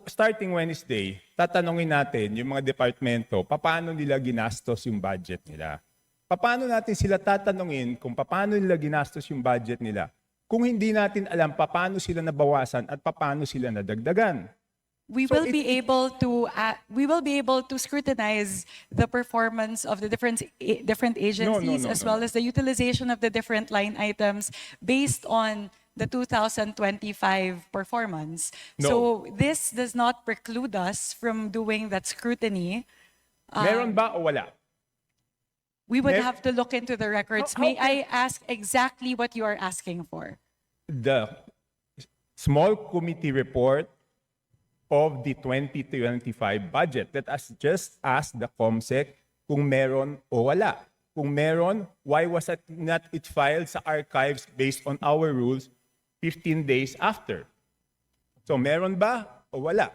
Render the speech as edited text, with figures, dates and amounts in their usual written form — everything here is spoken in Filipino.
starting Wednesday, tatanungin natin yung mga departamento, paano nila ginastos yung budget nila. Paano natin sila tatanungin kung paano nila ginastos yung budget nila kung hindi natin alam paano sila nabawasan at paano sila nadagdagan. We will be able to scrutinize the performance of the different agencies as well as the utilization of the different line items based on the 2025 performance. No. So this does not preclude us from doing that scrutiny. Meron ba o wala? We would have to look into the records. How May I ask exactly what you are asking for? The small committee report of the 2025 budget. Let us just ask the COMSEC kung meron o wala. Kung meron, why was it not filed sa archives based on our rules 15 days after? So meron ba o wala?